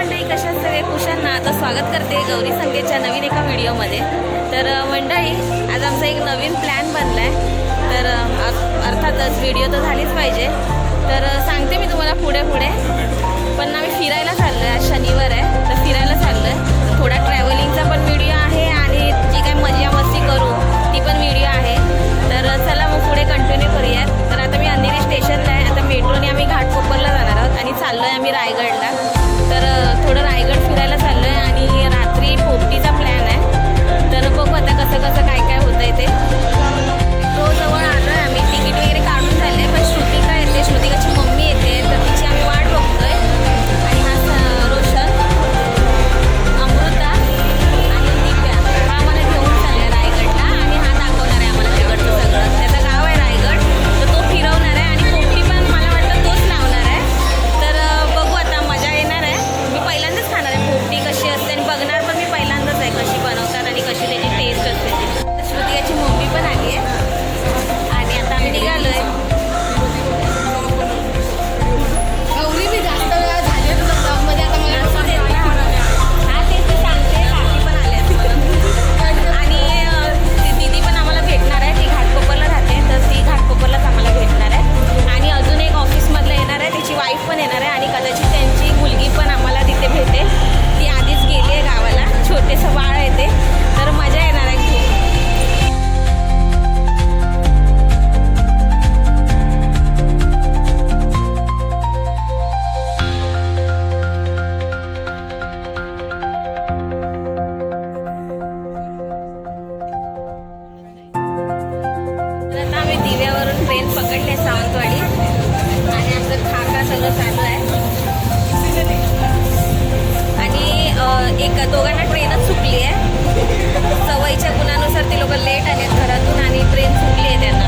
मंडळी, कशा सगळे कुशल ना. आता स्वागत करते गौरी संगीतच्या नवीन एका व्हिडिओमध्ये. तर मंडळी, आज आमचा एक नवीन प्लॅन बनला आहे. तर अर्थातच व्हिडिओ तर झालीच पाहिजे. तर सांगते मी तुम्हाला पुढे पण आम्ही फिरायला चाललो आहे. आज शनिवार आहे तर फिरायला चाललो आहे. थोडा ट्रॅव्हलिंगचा पण व्हिडिओ आहे आणि जी काही मजा मस्ती करू ती पण व्हिडिओ आहे. तर चला मग पुढे कंटिन्यू करूयात. तर आता मी अंधेरी स्टेशनला आहे. आता मेट्रोने आम्ही घाटकोपरला जाणार आहोत आणि चाललो आहे आम्ही रायगडला. तर थोडं रायगड फिरायला चाललो आहे आणि रात्री पोपटीचा प्लॅन आहे. तर बघू आता कसं काय होतं आहे ते. तो जवळ आलो आहे आम्ही. तिकीट वगैरे काढून झाले पण श्रुतिका येते, श्रुतिकाची मम्मी येते. तर तिची आम्ही वाट बघतोय. आणि हा रोशन, अमृता आणि दिव्या हा आम्हाला घेऊन चालला आहे रायगडला. आणि हा दाखवणार आहे आम्हाला तिकडचं सगळं. त्याचं गाव आहे रायगड, तर तो फिरवणार आहे. आणि पोपटी पण मला वाटतं तोच लावणार आहे. तर बघू आता, मजा येणार आहे. मी पहिल्यांदाच खाणार आहे पोपटी कशी असते आणि बघणार पण मी पहिल्यांदाच आहे कशी बनवतात आणि कशी त्याची टेस्ट असते ती. श्रुतिकाची मम्मी पण आली आहे आणि आता आम्ही निघालो आहे. गौरी मी जास्त वेळा झाले तुझं ब्लॉगमध्ये. आता मला असू देत ना. हा तेच मी सांगते. काकी पण आल्या आणि दीदी पण आम्हाला भेटणार आहे. ती घाटकोपरला राहते तर ती घाटकोपरलाच आम्हाला भेटणार आहे. आणि अजून एक ऑफिसमधलं येणार आहे, तिची वाईफ पण येणार आहे. आणि कदाचित त्यांची मुलगी पण आम्हाला तिथे भेटेल. ती आधीच गेली आहे गावाला. छोटेसं बाळ आहे ते. तर मजा येणार आहे खूप. तर आता आम्ही दिव्यावरून ट्रेन पकडली सावंतवाडी आणि आमचं खाका सगळं चालू आहे. आणि दोघांना ट्रेनच चुकली आहे. सवयीच्या गुणानुसार ते लोक लेट आलेत घरातून आणि ट्रेन चुकली आहे त्यांना.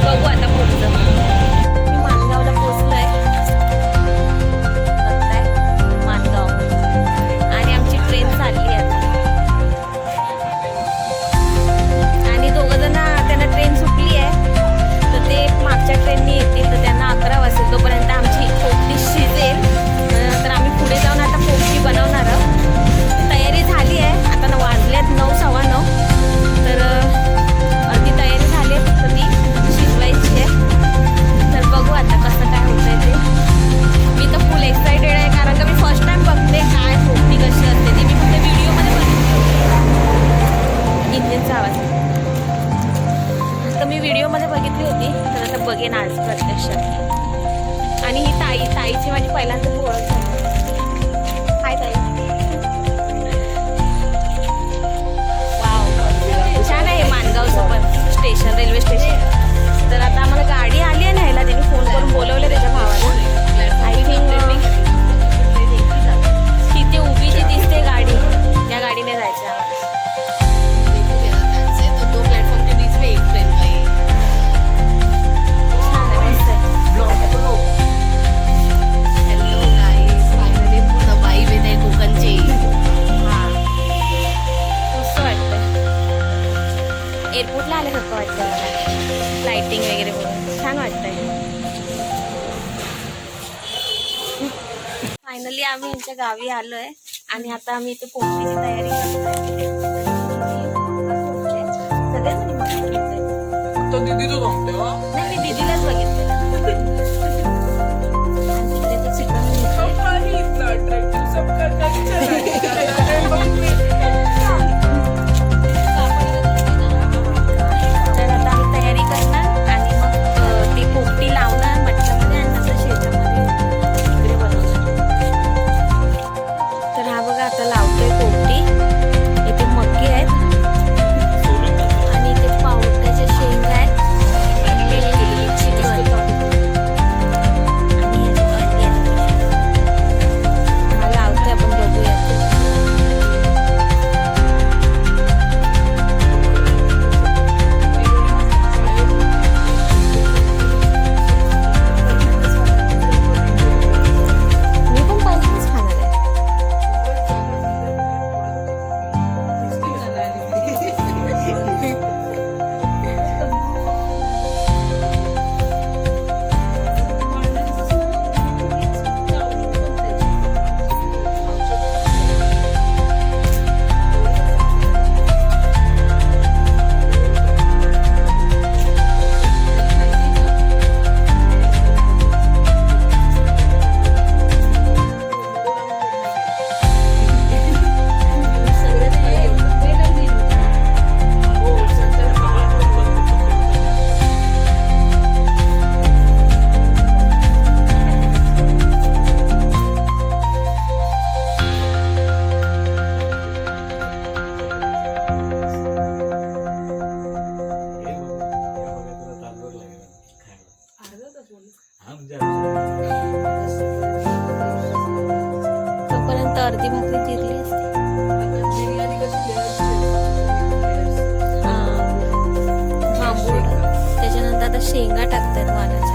बघू आता पुढचं. मी माणगावला पोचलो आहे. माणगाव आणि आमची ट्रेन चालली आहे आता. आणि दोघं जण त्यांना ट्रेन सुटली आहे तर ते मागच्या ट्रेननी येतील. तर त्यांना 11 वाजेल. तोपर्यंत आमची पोपटी शिजेल. तर आम्ही पुढे जाऊन आता पोपटी बनवणार आहोत. तयारी झाली आहे. आता वाजल्यात 9, 9:15. तर अर्धी तयारी झाली आहे, फक्त ती शिजवायची आहे. तर बघू आता कसं काय होतं आहे ते. मी तर फुल एक्सायटेड आहे कारण का मी फर्स्ट टाइम बघते काय पोपटी कशी असते ती. मी फक्त व्हिडिओमध्ये बघितली. इंजिनचा आवाज तर मी व्हिडिओमध्ये बघितली होती. तर आता बघेन आज प्रत्यक्षात. आणि ही ताईची माझी पहिल्यांदाच ओळख झाली. हाय ताई. वाव, छान आहे माणगावचं पण स्टेशन, रेल्वे स्टेशन. तर आता आम्हाला गाडी आली आहे न्यायला. त्यांनी फोन करून बोलवले त्याच्या भावाला. आय थिंक तिथे उभी जी दिसते गाडी, त्या गाडीने जायचं आम्हाला. तो प्लेटफॉर्म के बीच में एक ट्रेन का ही. छान आहे, मस्त आहे. हॅलो गाईस, फायनली पूर्ण वाईब येते कोकणची. हां, मस्त वाटतं. एअरपोर्टला आल्यासारखं वाटतं मला. लाईटिंग वगैरे बघून छान वाटतंय. फायनली आम्ही यांच्या गावी आलो आहे आणि आता आम्ही इथे पोहोचण्याची तयारी करतोय. सगळ्यांनी बघितलंय. तो दीदी तो सांगते वा नाही, मी दीदीलाच बघितलं. आणि तिकडे ते चिकन काही इतना अट्रॅक्टिव्ह सबका तर आता आम्ही तयारी करणार आणि मग ती पोपटी लावणार मटणामध्ये आणि नंतर शेतामध्ये इकडे बनवणार. तर हा बघा आता लावतोय पोपटी. इथे मक्के आहेत आणि इथे पावट्याच्या शेंगा आहेत. अर्धी भाकरी चिरली असते. बिर्याणी कशी layers. बांबूळ त्याच्यानंतर आता शेंगा टाकतात वालाच्या.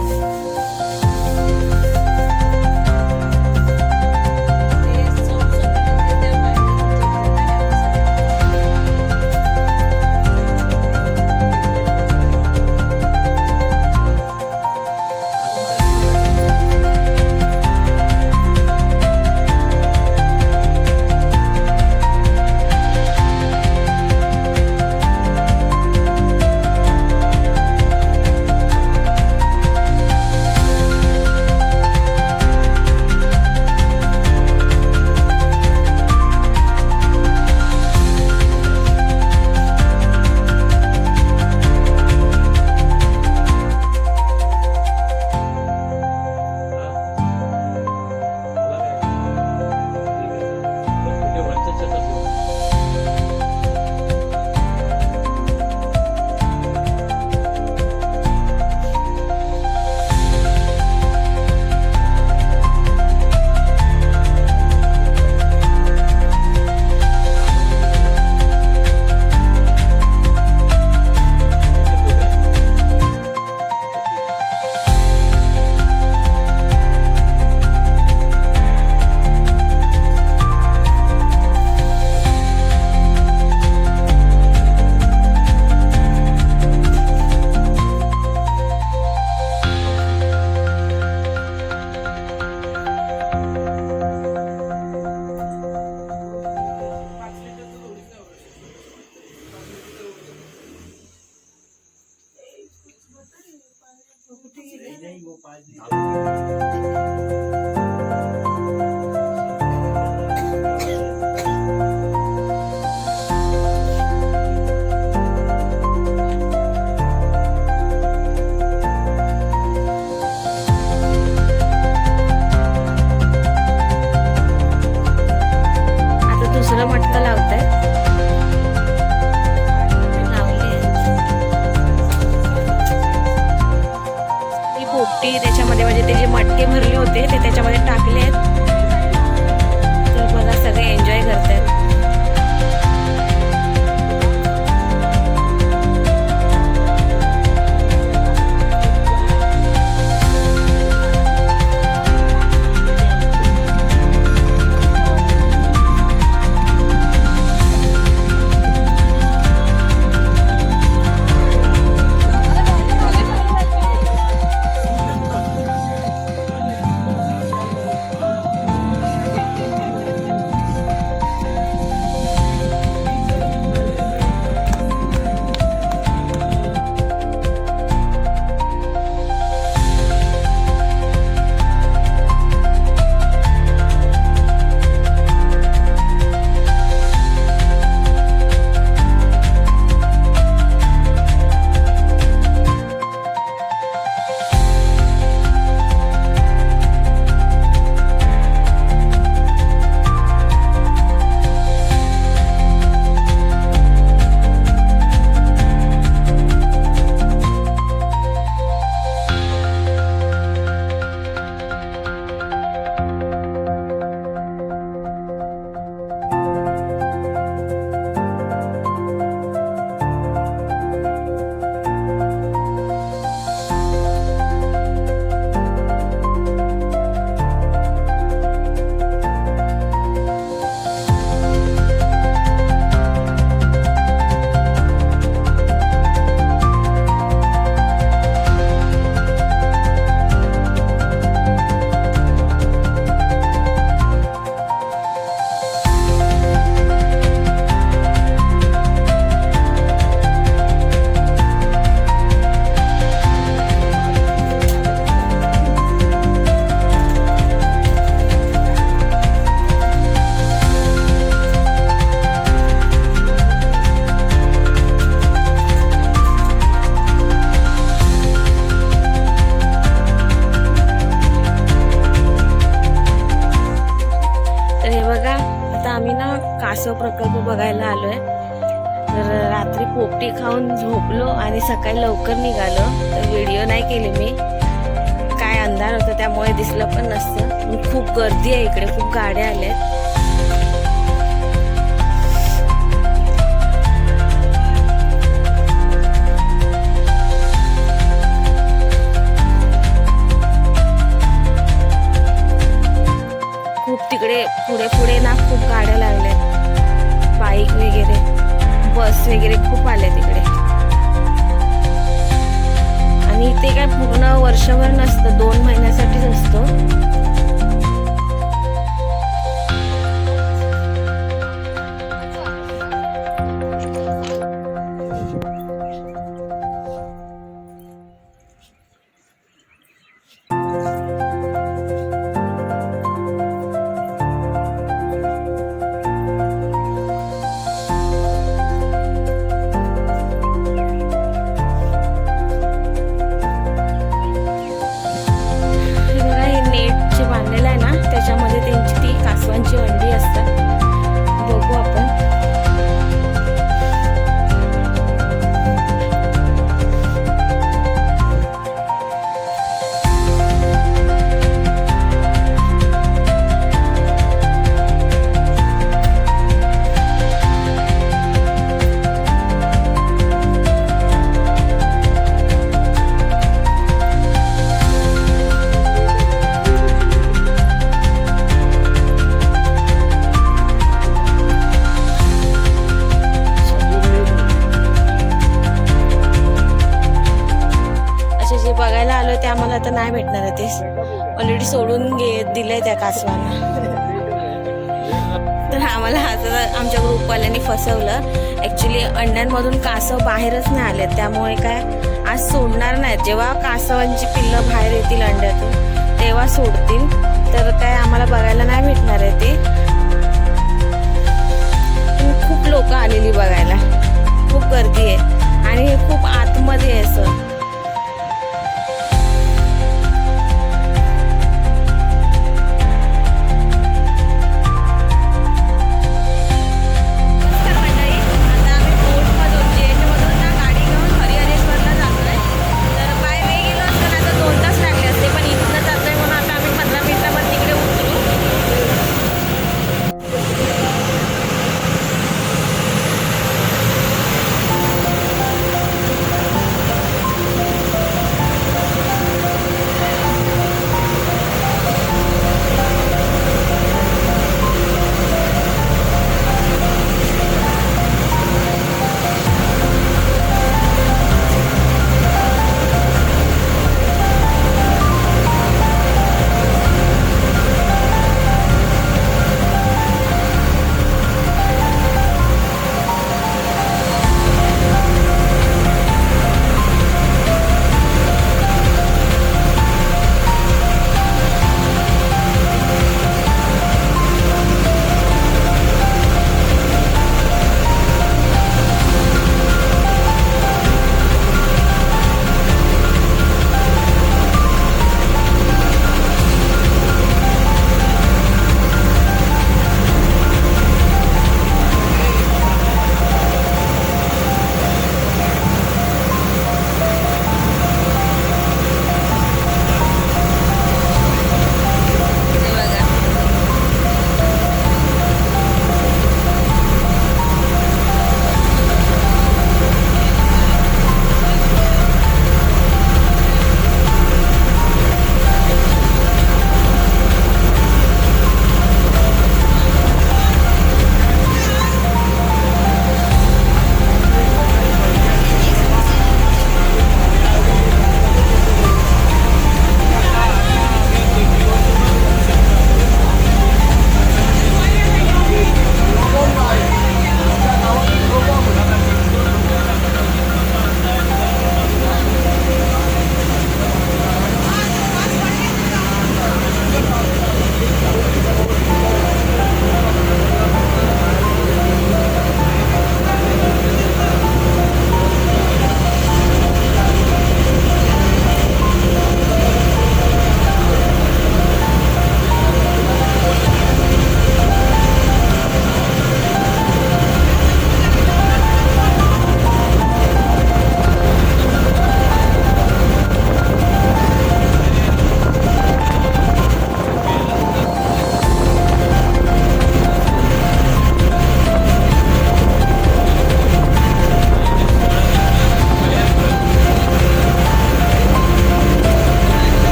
मटका लावताय. ही पोपटी त्याच्यामध्ये म्हणजे ते जे मटके भरले होते ते त्याच्यामध्ये टाकले आहेत. तर बघा सगळे एन्जॉय करतात. कासव प्रकल्प बघायला आलोय. तर रात्री पोपटी खाऊन झोपलो आणि सकाळी लवकर निघालो. तर व्हिडिओ नाही केले मी, काय अंधार होतं त्यामुळे दिसलं पण नसतं. खूप गर्दी आहे इकडे, खूप गाड्या आल्यात. तिकडे पुढे पुढे ना खूप गाड्या लागल्यात, बाईक वगैरे, बस वगैरे खूप आले तिकडे. आणि ते काय पूर्ण वर्षभर नसतं, 2 महिन्यासाठीच असतो. त्याच्यामध्ये त्यांची ती कासवांची अंडी असतात. बघू आपण. बघायला आलो ते आम्हाला आता नाही भेटणार आहे, ते ऑलरेडी सोडून दिलंय त्या कासवांना. तर आम्हाला आता आमच्या ग्रुपवाल्यांनी फसवलं. ॲक्च्युली अंड्यांमधून कासव बाहेरच नाही आले, त्यामुळे काय आज सोडणार नाहीत. जेव्हा कासवांची पिल्लं बाहेर येतील अंड्यातून तेव्हा सोडतील. तर काय आम्हाला बघायला नाही भेटणार आहे ते. खूप लोक आलेली बघायला, खूप गर्दी आहे आणि हे खूप आतमध्ये आहे असं.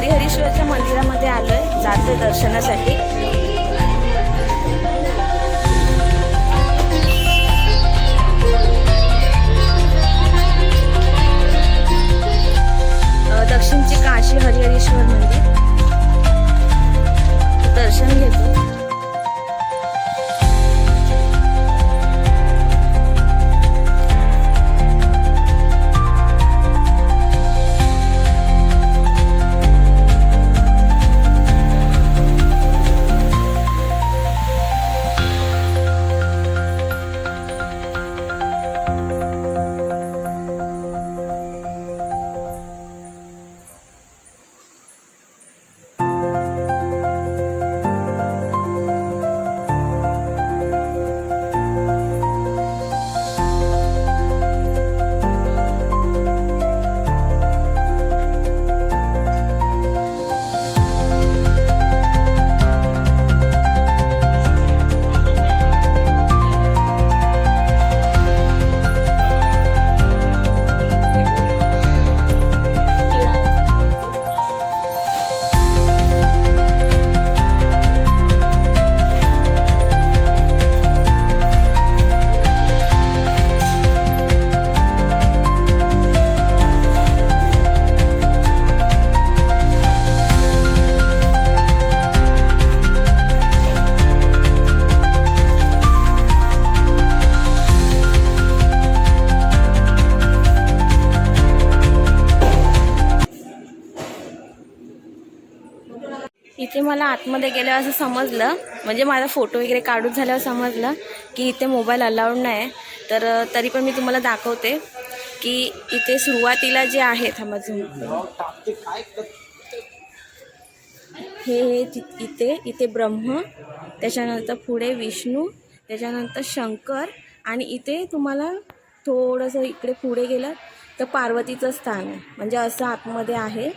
हरिहरेश्वरच्या मंदिरामध्ये आलो आहे, जातो दर्शनासाठी. दक्षिणचे काशी हरिहरेश्वर मंदिर दर्शन घेतो. इथे मला आतमध्ये गेल्यावर असं समजलं, म्हणजे माझा फोटो वगैरे काढून झाल्यावर समजलं की इथे मोबाईल अलाउड नाही. तर तरी पण मी तुम्हाला दाखवते की इथे सुरुवातीला जे आहे इथे ब्रह्म, त्याच्यानंतर पुढे विष्णू, त्याच्यानंतर शंकर, आणि इथे तुम्हाला थोडंसं इकडे पुढे गेलं तर पार्वतीचं स्थान आहे. म्हणजे असं आतमध्ये आहे.